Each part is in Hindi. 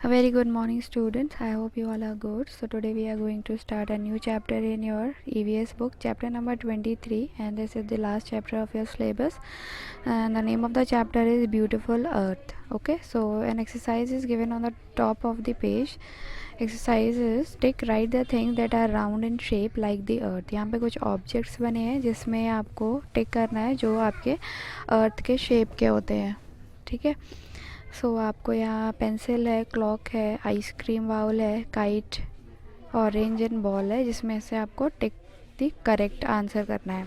A very good morning, students. I hope you all are good. So today we are going to start a new chapter in your EVS book, chapter number 23, and this is the last chapter of your syllabus. And the name of the chapter is Beautiful Earth. Okay, so an exercise is given on the top of the page. Exercise is write the things that are round in shape like the earth. यहाँ पे कुछ ऑब्जेक्ट्स बने हैं जिसमें आपको टिक करना है जो आपके अर्थ के शेप के होते हैं. ठीक है. सो आपको यहाँ पेंसिल है, क्लॉक है, आइसक्रीम बाउल है, काइट, ऑरेंज एंड बॉल है जिसमें से आपको टिक द करेक्ट आंसर करना है.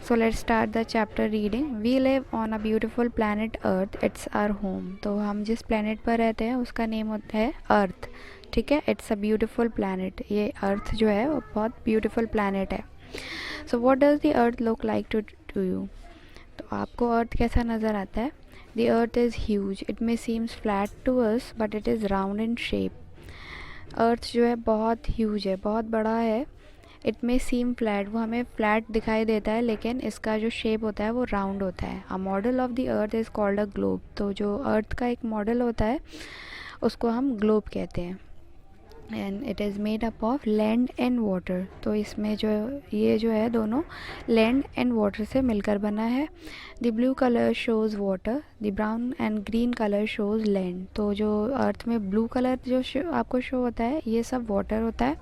So let's start the chapter reading. We live on a beautiful planet earth, it's our home. तो हम जिस प्लानट पर रहते हैं उसका नेम होता है अर्थ. ठीक है. It's a beautiful planet. ये अर्थ जो है वो बहुत ब्यूटीफुल प्लानट है. So what does the earth look like to you. तो आपको अर्थ कैसा नज़र आता है. The earth is huge. It may seems flat to us, but it is round in shape. अर्थ जो है बहुत ह्यूज है, बहुत बड़ा है. इट मे सीम फ्लैट, वो हमें फ्लैट दिखाई देता है लेकिन इसका जो शेप होता है वो राउंड होता है. A model of the earth is called a globe. तो जो अर्थ का एक मॉडल होता है उसको हम ग्लोब कहते हैं. And it is made up of land and water. तो इसमें जो ये जो है दोनों लैंड एंड वाटर से मिलकर बना है. The blue colour shows water, the brown and green colour shows land. तो जो अर्थ में ब्लू कलर जो आपको शो होता है ये सब वाटर होता है.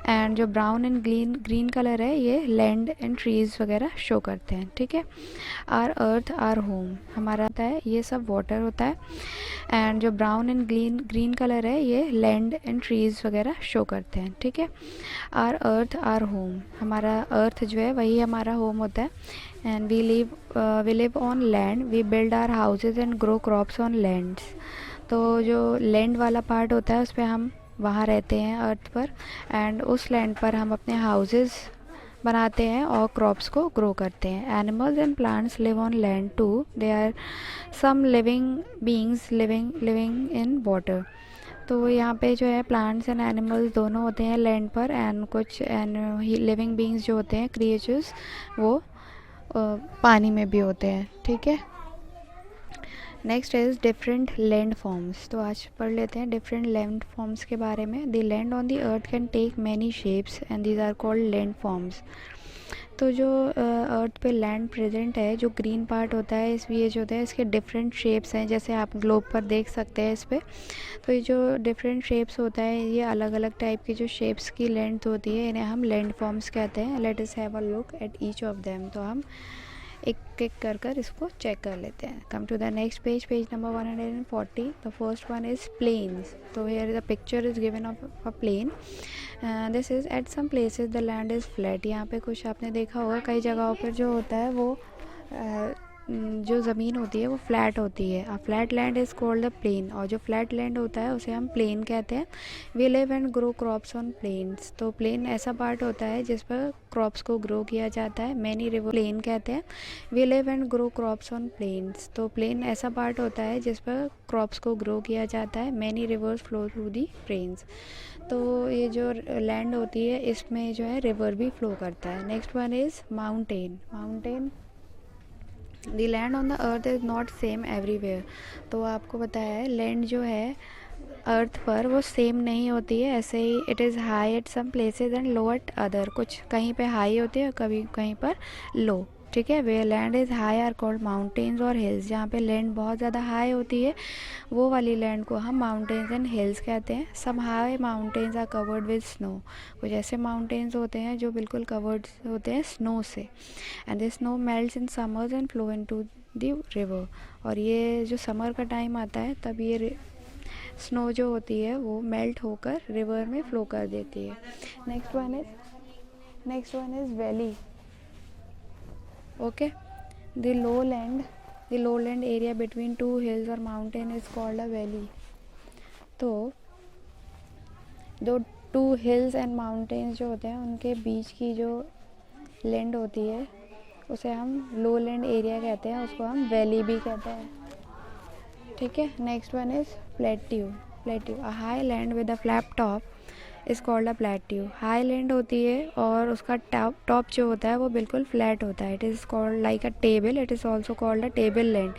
एंड जो ब्राउन एंड ग्रीन कलर है ये लैंड एंड ट्रीज़ वगैरह शो करते हैं. ठीक है. आर अर्थ आर होम, हमारा होता है ये सब वाटर होता है. एंड जो ब्राउन एंड ग्रीन कलर है ये लैंड एंड ट्रीज़ वगैरह शो करते हैं. ठीक है. आर अर्थ आर होम, हमारा अर्थ जो है वही हमारा होम होता है. And we live on land, we build our houses and grow crops on lands. तो जो लैंड वाला पार्ट होता है उस पर हम वहाँ रहते हैं अर्थ पर. एंड उस लैंड पर हम अपने हाउसेज बनाते हैं और क्रॉप्स को ग्रो करते हैं. Animals and plants live on land too. They are some living beings living in water. तो यहाँ पे जो है प्लांट्स एंड एनिमल्स दोनों होते हैं लैंड पर. एंड कुछ लिविंग बींग्स जो होते हैं क्रिएचर्स वो पानी में भी होते हैं. ठीक है. Next is different land forms. तो आज पढ़ लेते हैं डिफरेंट लैंड फॉर्म्स के बारे में. The land on the earth can take many shapes and these are called land forms. तो जो अर्थ पे लैंड प्रेजेंट है, जो ग्रीन पार्ट होता है इस ये जो होता है इसके डिफरेंट शेप्स हैं. जैसे आप ग्लोब पर देख सकते हैं इस पर. तो ये जो डिफरेंट शेप्स होता है ये अलग अलग टाइप की जो शेप्स की लेंथ होती है इन्हें हम लैंड फॉर्म्स कहते हैं. Let us have a look at each of them. तो हम एक एक कर इसको चेक कर लेते हैं. Come to the next page, page number 140. The first one is plains. तो here the picture is given of a plain. This is at some places the land is flat. यहाँ पे कुछ आपने देखा होगा कई जगहों पर जो होता है वो जो ज़मीन होती है वो फ्लैट होती है. A flat land is called the plain. और जो फ्लैट लैंड होता है उसे हम प्लेन कहते हैं. We live and grow crops on plains. तो प्लेन ऐसा पार्ट होता है जिस पर क्रॉप्स को ग्रो किया जाता है. मैनी रिवर प्लेन कहते हैं. We live and grow crops on plains. तो प्लेन ऐसा पार्ट होता है जिस पर क्रॉप्स को ग्रो किया जाता है. Many rivers flow through the plains. तो ये जो लैंड होती है इसमें जो है रिवर भी फ्लो करता है. Next one is mountain. Mountain the land on the earth is not same everywhere. तो आपको बताया है लैंड जो है अर्थ पर वो सेम नहीं होती है. ऐसे ही it is high at some places and low at other. कुछ कहीं पे हाई होती है और कभी कहीं पर लो. ठीक है. वे land is high are called mountains और हिल्स. जहाँ पे लैंड बहुत ज़्यादा हाई होती है वो वाली लैंड को हम माउंटेन्स एंड हिल्स कहते हैं. Some high mountains are covered with snow. कुछ ऐसे माउंटेन्स होते हैं जो बिल्कुल कवर्ड होते हैं स्नो से. And this snow melts in summers and flow into the river. और ये जो समर का टाइम आता है तब ये स्नो जो होती है वो मेल्ट होकर रिवर में फ्लो कर देती है. Next one is valley. Okay. The lowland area between two hills और mountain is called a valley. तो जो टू हिल्स एंड माउंटेन्स जो होते हैं उनके बीच की जो लैंड होती है उसे हम लोलैंड एरिया कहते हैं. उसको हम वैली भी कहते हैं. ठीक है. Next one is plateau. A high land with a flat top is called a plateau. High land होती है और उसका टॉप जो होता है वो बिल्कुल फ्लैट होता है। It is called like a table, it is also called a table land.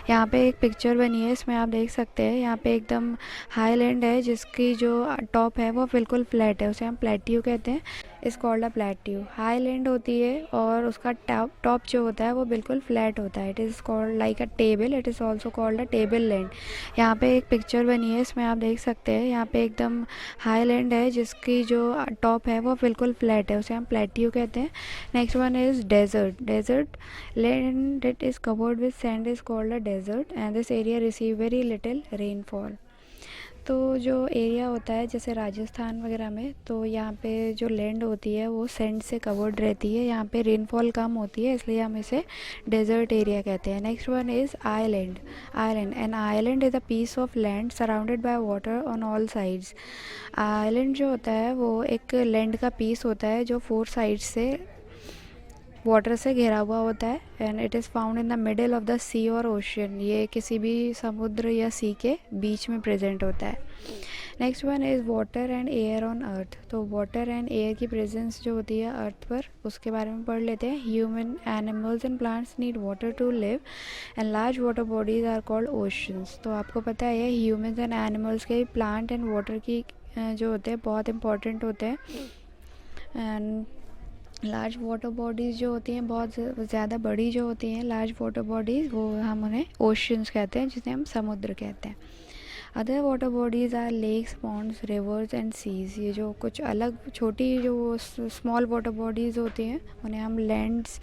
यहाँ पे एक पिक्चर बनी है, इसमें आप देख सकते हैं यहाँ पे एकदम हाई लैंड है जिसकी जो टॉप है वो बिल्कुल फ्लैट है, उसे हम प्लेट्यू कहते हैं। Is called a plateau. High land होती है और उसका टॉप जो होता है वो बिल्कुल फ्लैट होता है। It is called like a table, it is also called a table land. यहाँ पे एक पिक्चर बनी है, इसमें आप देख सकते हैं यहाँ पे एकदम हाई लैंड है जिसकी जो टॉप है वो बिल्कुल फ्लैट है, उसे हम प्लेट्यू कहते हैं। Next one is desert. Desert land it is covered with sand is called a desert and this area receive very little rainfall. तो जो एरिया होता है जैसे राजस्थान वगैरह में, तो यहाँ पे जो लैंड होती है वो सैंड से कवर्ड रहती है, यहाँ पे रेनफॉल कम होती है, इसलिए हम इसे डेजर्ट एरिया कहते हैं। Next one is island. Island an island is a piece of land surrounded by water on all sides. Island जो होता है वो एक लैंड का पीस होता है जो 4 साइड्स से वाटर से घिरा हुआ होता है and it is found in the middle of the sea और ओशन। ये किसी भी समुद्र या सी के बीच में प्रेजेंट होता है। Next one is water and air on earth. तो वाटर एंड एयर की प्रेजेंस जो होती है अर्थ पर, उसके बारे में पढ़ लेते हैं। Human animals and plants need water to live and large water bodies are called oceans. तो आपको पता है ह्यूमन्स एंड एनिमल्स के प्लांट एंड वाटर की जो होते हैं बहुत इंपॉर्टेंट होते हैं। एंड लार्ज वाटर बॉडीज़ जो होती हैं बहुत ज़्यादा बड़ी जो होती हैं लार्ज वाटर बॉडीज़, वो हम उन्हें ओशंस कहते हैं, जिसे हम समुद्र कहते हैं। Other water bodies are lakes, ponds, rivers and seas. ये जो कुछ अलग छोटी जो स्मॉल वाटर बॉडीज़ होती हैं उन्हें हम लैंड्स,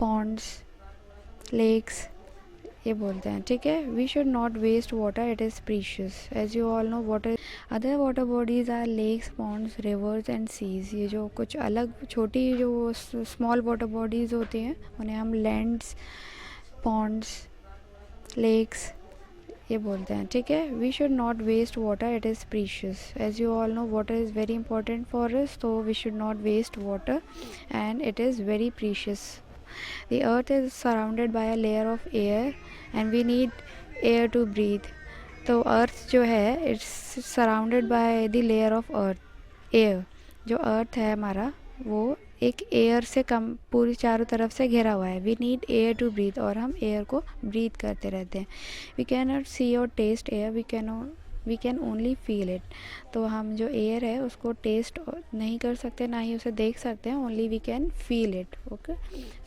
पॉन्ड्स, लेक्स ये बोलते हैं, ठीक है। We should not waste water, it is precious as you all know water. Other water bodies are lakes, ponds, rivers and seas. ये जो कुछ अलग छोटी जो स्मॉल वाटर बॉडीज़ होती हैं उन्हें हम लैंड्स, पॉन्ड्स, लेक्स ये बोलते हैं, ठीक है। We should not waste water, it is precious as you all know water is very important for us, तो we should not waste water and it is very precious. The earth is surrounded by a layer of air and we need air to breathe. तो अर्थ जो है it's surrounded by the layer of earth air. जो अर्थ है हमारा वो एक एयर से कम पूरी चारों तरफ से घिरा हुआ है। We need air to breathe और हम एयर को ब्रीथ करते रहते हैं। वी कैन नॉट सी और taste air, we can only feel it. तो हम जो एयर है उसको टेस्ट नहीं कर सकते, ना ही उसे देख सकते हैं, only we can feel it. Okay,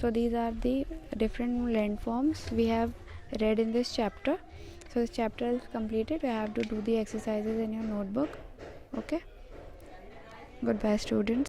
so these are the different landforms we have read in this chapter. So this chapter is completed. You have to do the exercises in your notebook. Okay, goodbye students.